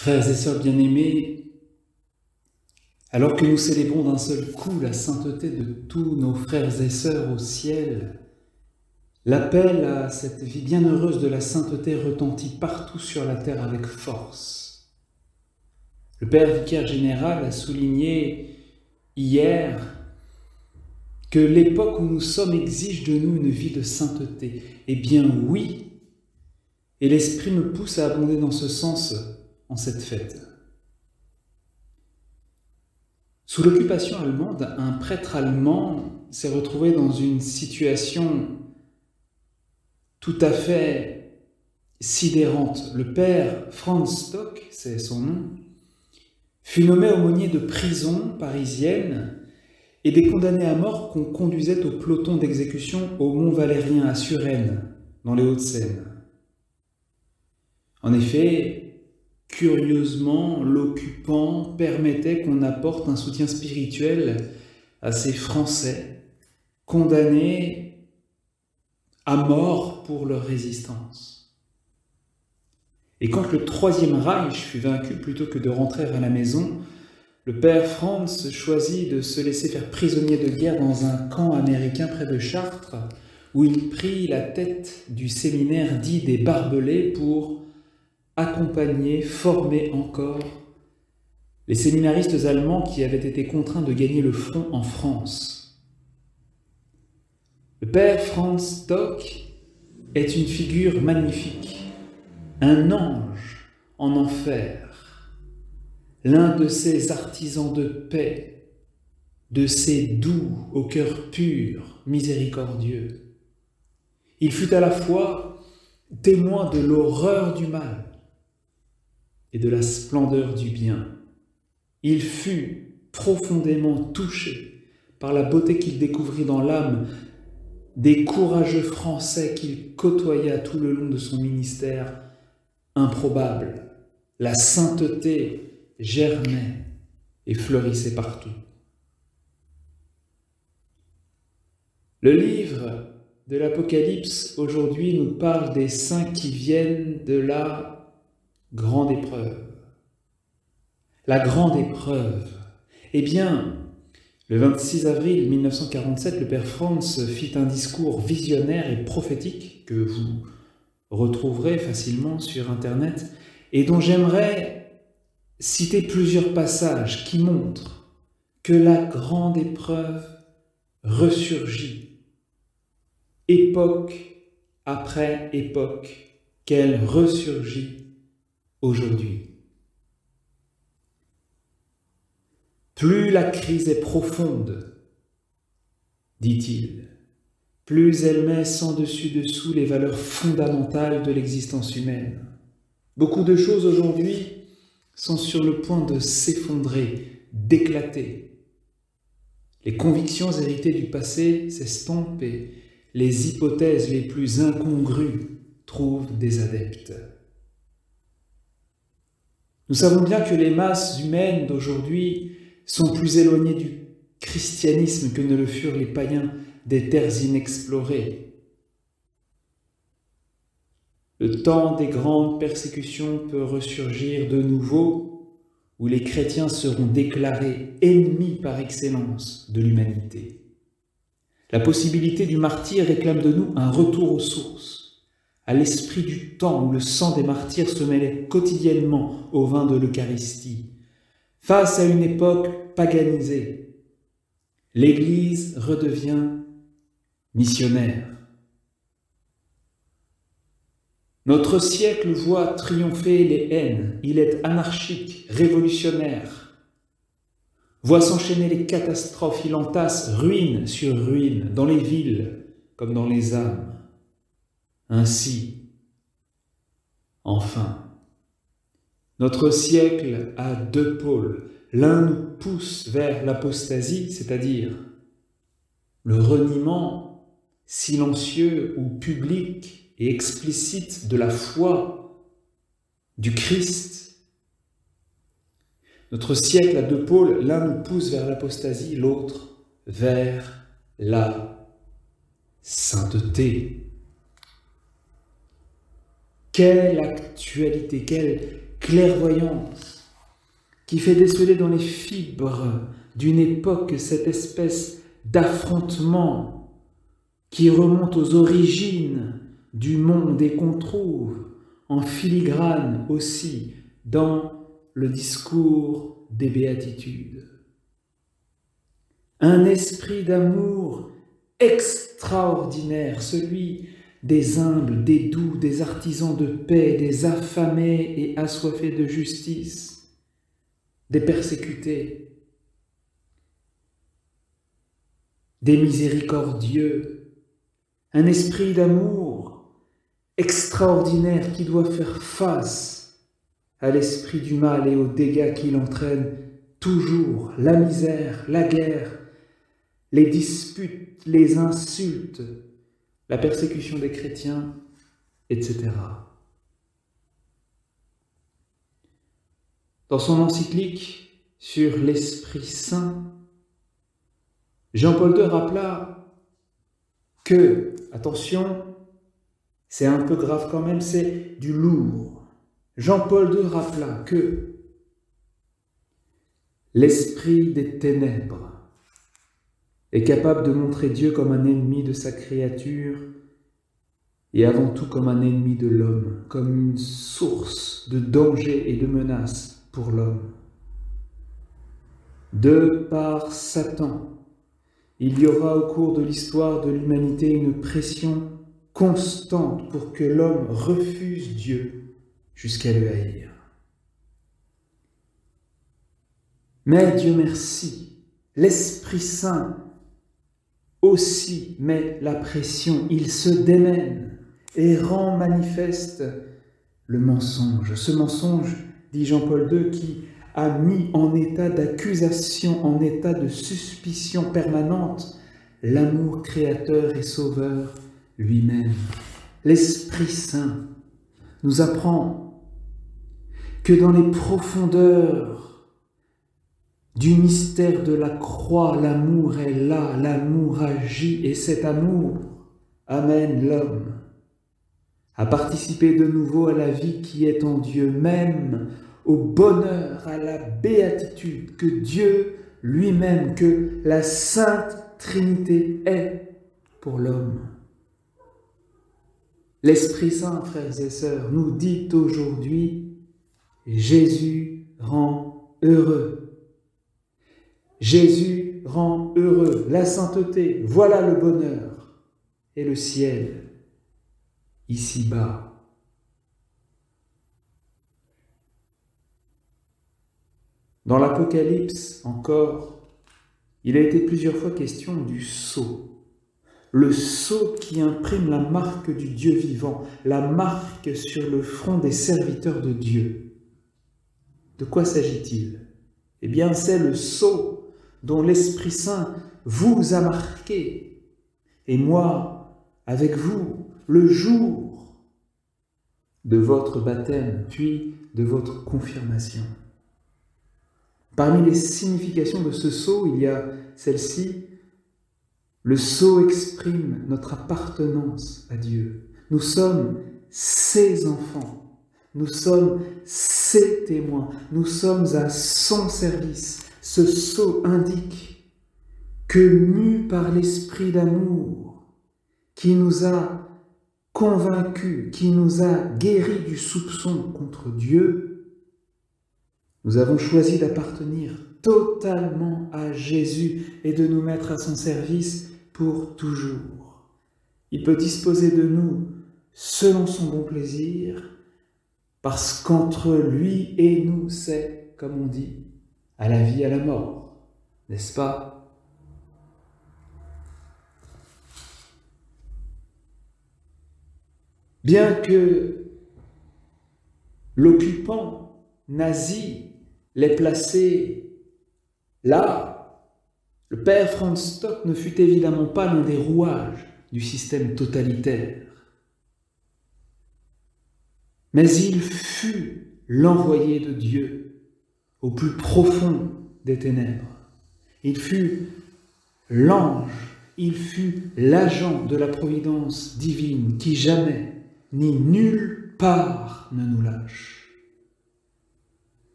Frères et sœurs bien-aimés, alors que nous célébrons d'un seul coup la sainteté de tous nos frères et sœurs au ciel, l'appel à cette vie bienheureuse de la sainteté retentit partout sur la terre avec force. Le Père vicaire général a souligné hier que l'époque où nous sommes exige de nous une vie de sainteté. Eh bien oui, et l'Esprit me pousse à abonder dans ce sens en cette fête. Sous l'occupation allemande, un prêtre allemand s'est retrouvé dans une situation tout à fait sidérante. Le père Franz Stock, c'est son nom, fut nommé aumônier de prison parisienne et des condamnés à mort qu'on conduisait au peloton d'exécution au Mont Valérien à Suresnes, dans les Hauts-de-Seine. En effet, curieusement, l'occupant permettait qu'on apporte un soutien spirituel à ces Français condamnés à mort pour leur résistance. Et quand le Troisième Reich fut vaincu, plutôt que de rentrer à la maison, le père Franz choisit de se laisser faire prisonnier de guerre dans un camp américain près de Chartres, où il prit la tête du séminaire dit des Barbelés pour accompagner, former encore les séminaristes allemands qui avaient été contraints de gagner le front en France. Le père Franz Stock est une figure magnifique, un ange en enfer, l'un de ces artisans de paix, de ces doux au cœur pur, miséricordieux. Il fut à la fois témoin de l'horreur du mal et de la splendeur du bien. Il fut profondément touché par la beauté qu'il découvrit dans l'âme des courageux Français qu'il côtoya tout le long de son ministère improbable. La sainteté germait et fleurissait partout. Le livre de l'Apocalypse aujourd'hui nous parle des saints qui viennent de la grande épreuve. La grande épreuve. Eh bien, le 26 avril 1947, le père Franz fit un discours visionnaire et prophétique que vous retrouverez facilement sur Internet et dont j'aimerais citer plusieurs passages qui montrent que la grande épreuve ressurgit, époque après époque, qu'elle ressurgit aujourd'hui. Plus la crise est profonde, dit-il, plus elle met sans dessus-dessous les valeurs fondamentales de l'existence humaine. Beaucoup de choses aujourd'hui sont sur le point de s'effondrer, d'éclater. Les convictions héritées du passé s'estompent et les hypothèses les plus incongrues trouvent des adeptes. Nous savons bien que les masses humaines d'aujourd'hui sont plus éloignées du christianisme que ne le furent les païens des terres inexplorées. Le temps des grandes persécutions peut ressurgir de nouveau, où les chrétiens seront déclarés ennemis par excellence de l'humanité. La possibilité du martyre réclame de nous un retour aux sources, à l'esprit du temps où le sang des martyrs se mêlait quotidiennement au vin de l'Eucharistie. Face à une époque paganisée, l'Église redevient missionnaire. Notre siècle voit triompher les haines. Il est anarchique, révolutionnaire. Voit s'enchaîner les catastrophes. Il entasse ruine sur ruine, dans les villes comme dans les âmes. Ainsi, enfin, notre siècle a deux pôles. L'un nous pousse vers l'apostasie, c'est-à-dire le reniement silencieux ou public et explicite de la foi du Christ. Notre siècle a deux pôles. L'un nous pousse vers l'apostasie, l'autre vers la sainteté. Quelle actualité, quelle clairvoyance, qui fait déceler dans les fibres d'une époque cette espèce d'affrontement qui remonte aux origines du monde et qu'on trouve en filigrane aussi dans le discours des béatitudes. Un esprit d'amour extraordinaire, celui des humbles, des doux, des artisans de paix, des affamés et assoiffés de justice, des persécutés, des miséricordieux, un esprit d'amour extraordinaire qui doit faire face à l'esprit du mal et aux dégâts qu'il entraîne toujours, la misère, la guerre, les disputes, les insultes, la persécution des chrétiens, etc. Dans son encyclique sur l'Esprit Saint, Jean-Paul II rappela que, attention, c'est un peu grave quand même, c'est du lourd. Jean-Paul II rappela que l'esprit des ténèbres est capable de montrer Dieu comme un ennemi de sa créature et avant tout comme un ennemi de l'homme, comme une source de danger et de menace pour l'homme. De par Satan, il y aura au cours de l'histoire de l'humanité une pression constante pour que l'homme refuse Dieu jusqu'à le haïr. Mais Dieu merci, l'Esprit Saint aussi met la pression, il se démène et rend manifeste le mensonge. Ce mensonge, dit Jean-Paul II, qui a mis en état d'accusation, en état de suspicion permanente, l'amour créateur et sauveur lui-même. L'Esprit Saint nous apprend que dans les profondeurs du mystère de la croix, l'amour est là, l'amour agit, et cet amour amène l'homme à participer de nouveau à la vie qui est en Dieu, même au bonheur, à la béatitude que Dieu lui-même, que la Sainte Trinité est pour l'homme. L'Esprit Saint, frères et sœurs, nous dit aujourd'hui, Jésus rend heureux. Jésus rend heureux, la sainteté, voilà le bonheur et le ciel, ici-bas. Dans l'Apocalypse, encore, il a été plusieurs fois question du sceau. Le sceau qui imprime la marque du Dieu vivant, la marque sur le front des serviteurs de Dieu. De quoi s'agit-il? Eh bien, c'est le sceau dont l'Esprit Saint vous a marqué, et moi, avec vous, le jour de votre baptême, puis de votre confirmation. Parmi les significations de ce sceau, il y a celle-ci. Le sceau exprime notre appartenance à Dieu. Nous sommes ses enfants, nous sommes ses témoins, nous sommes à son service. Ce sceau indique que, mus par l'esprit d'amour qui nous a convaincus, qui nous a guéris du soupçon contre Dieu, nous avons choisi d'appartenir totalement à Jésus et de nous mettre à son service pour toujours. Il peut disposer de nous selon son bon plaisir, parce qu'entre lui et nous, c'est, comme on dit, à la vie, à la mort, n'est-ce pas? Bien que l'occupant nazi l'ait placé là, le père Franz Stock ne fut évidemment pas l'un des rouages du système totalitaire. Mais il fut l'envoyé de Dieu au plus profond des ténèbres. Il fut l'ange, il fut l'agent de la providence divine qui jamais, ni nulle part ne nous lâche.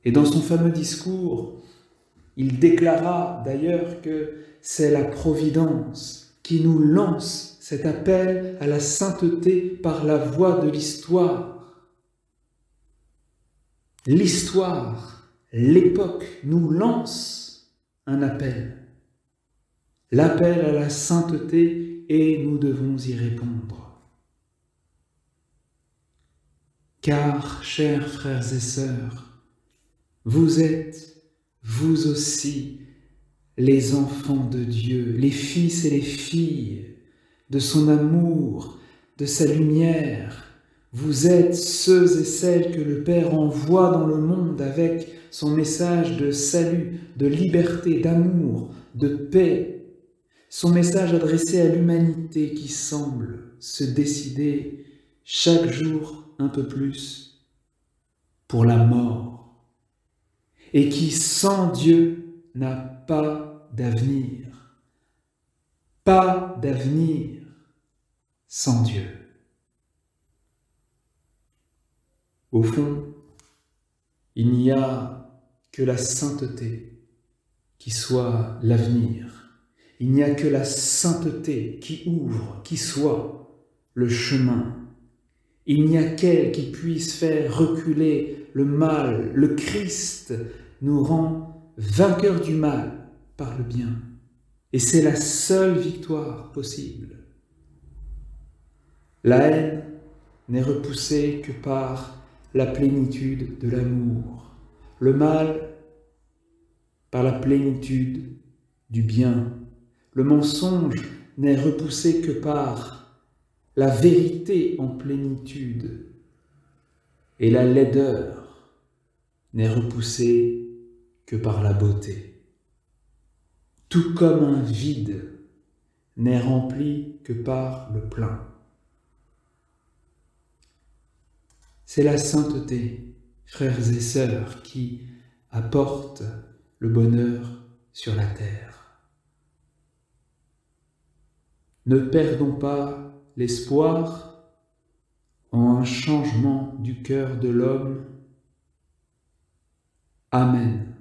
Et dans son fameux discours, il déclara d'ailleurs que c'est la Providence qui nous lance cet appel à la sainteté par la voie de l'histoire. L'histoire, l'époque nous lance un appel. L'appel à la sainteté, et nous devons y répondre. Car, chers frères et sœurs, vous êtes, vous aussi, les enfants de Dieu, les fils et les filles de son amour, de sa lumière. Vous êtes ceux et celles que le Père envoie dans le monde avec son message de salut, de liberté, d'amour, de paix. Son message adressé à l'humanité qui semble se décider chaque jour un peu plus pour la mort et qui, sans Dieu, n'a pas d'avenir. Pas d'avenir sans Dieu. Au fond, il n'y a que la sainteté qui soit l'avenir. Il n'y a que la sainteté qui ouvre, qui soit le chemin. Il n'y a qu'elle qui puisse faire reculer le mal. Le Christ nous rend vainqueurs du mal par le bien. Et c'est la seule victoire possible. La haine n'est repoussée que par la plénitude de l'amour. Le mal par la plénitude du bien. Le mensonge n'est repoussé que par la vérité en plénitude. Et la laideur n'est repoussée que par la beauté. Tout comme un vide n'est rempli que par le plein. C'est la sainteté, frères et sœurs, qui apporte le bonheur sur la terre. Ne perdons pas l'espoir en un changement du cœur de l'homme. Amen.